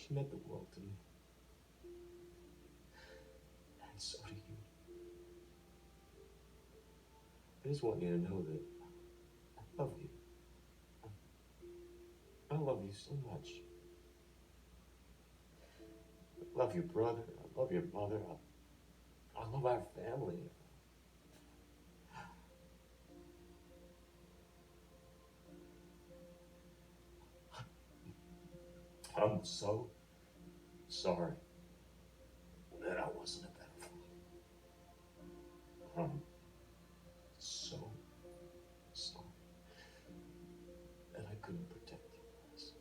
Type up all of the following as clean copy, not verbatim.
She meant the world to me. And so do you. I just want you to know that I love you. I love you so much. I love your brother. I love your mother. I love our family. I'm so sorry that I wasn't a better father. I'm so sorry that I couldn't protect you guys.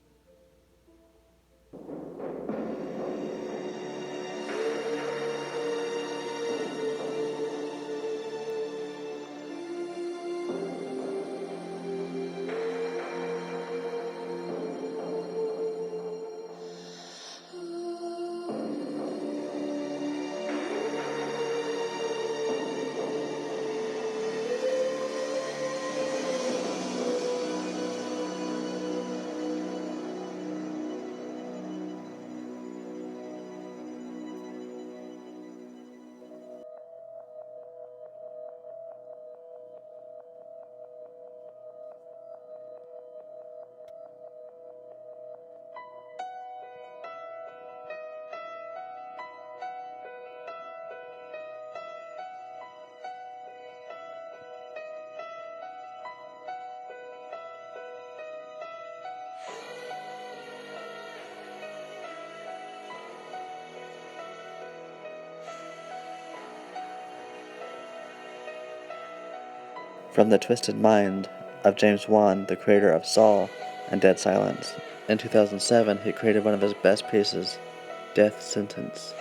From the twisted mind of James Wan, the creator of Saw and Dead Silence. In 2007, he created one of his best pieces, Death Sentence.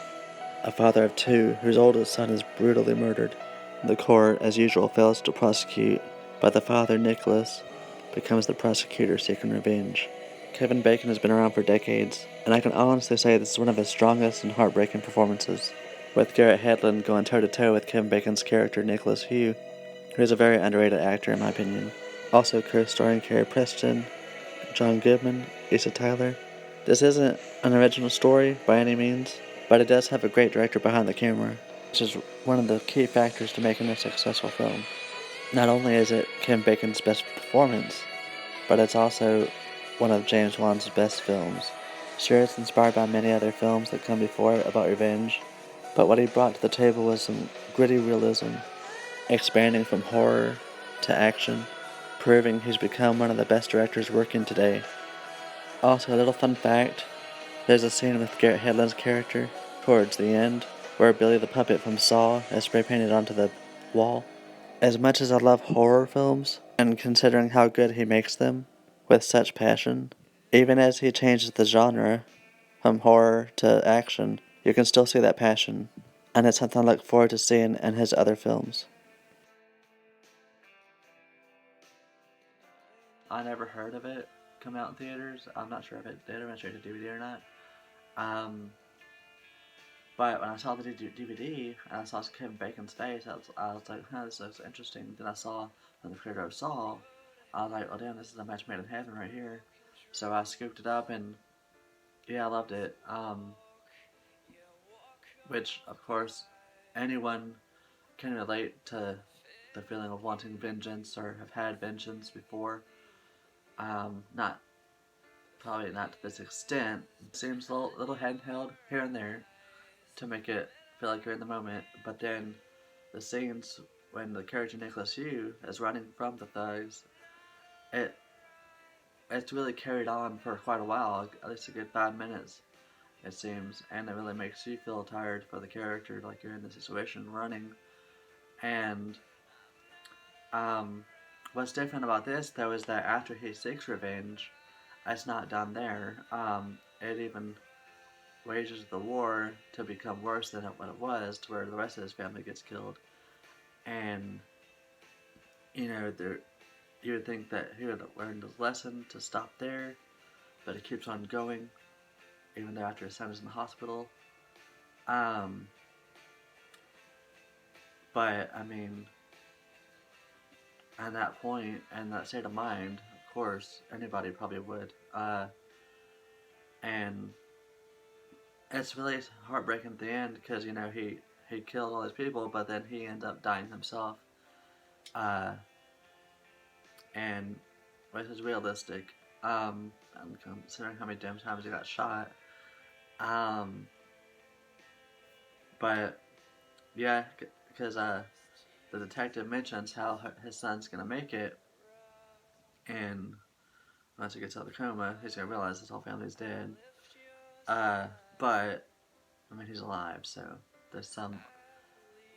A father of two whose oldest son is brutally murdered. The court, as usual, fails to prosecute, but the father, Nicholas, becomes the prosecutor seeking revenge. Kevin Bacon has been around for decades, and I can honestly say this is one of his strongest and heartbreaking performances, with Garrett Hedlund going toe-to-toe with Kevin Bacon's character Nicholas Hugh, who is a very underrated actor in my opinion. Also co-starring Carrie Preston, John Goodman, Asa Tyler. This isn't an original story by any means, but it does have a great director behind the camera, which is one of the key factors to making a successful film. Not only is it Kim Bacon's best performance, but it's also one of James Wan's best films. Sure, it's inspired by many other films that come before it about revenge, but what he brought to the table was some gritty realism, expanding from horror to action, proving he's become one of the best directors working today. Also, a little fun fact, there's a scene with Garrett Hedlund's character, towards the end, where Billy the Puppet from Saw is spray painted onto the wall. As much as I love horror films, and considering how good he makes them, with such passion, even as he changes the genre from horror to action, you can still see that passion, and it's something I look forward to seeing in his other films. I never heard of it come out in theaters. I'm not sure if it did or went straight to DVD or not. Um, but when I saw the DVD and I saw Kevin Bacon's face, I was like, huh, this looks interesting. Then I saw from the creator of Saw, I was like, oh damn, this is a match made in heaven right here. So I scooped it up and yeah, I loved it. Which of course anyone can relate to the feeling of wanting vengeance or have had vengeance before. Not Probably not to this extent. It seems a little handheld here and there to make it feel like you're in the moment, but then the scenes when the character Nicholas Yu is running from the thugs, it it's really carried on for quite a while, at least a good 5 minutes it seems, and it really makes you feel tired for the character, like you're in the situation running. And um, what's different about this though is that after he seeks revenge, it's not done there. It even wages the war to become worse than what it was, to where the rest of his family gets killed. And there you would think that he would have learned his lesson to stop there, but it keeps on going, even though after his son is in the hospital. Um, but I mean, at that point and that state of mind, of course, anybody probably would. And it's really heartbreaking at the end because he killed all these people, but then he ended up dying himself. Uh, and which is realistic. And considering how many damn times he got shot. Um, but yeah, because the detective mentions how his son's gonna make it, and once he gets out of the coma, he's gonna realize his whole family's dead. Uh, but I mean, he's alive, so there's some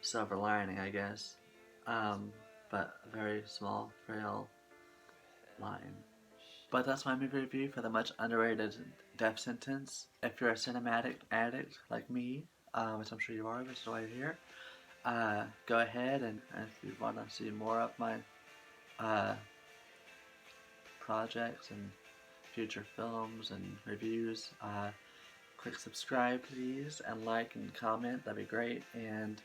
silver lining, I guess. Um, but a very small, frail line. But that's my movie review for the much underrated Death Sentence. If you're a cinematic addict like me, which I'm sure you are, which is why you're here, go ahead and if you want to see more of my uh, projects and future films and reviews, click subscribe please and like and comment. That'd be great. And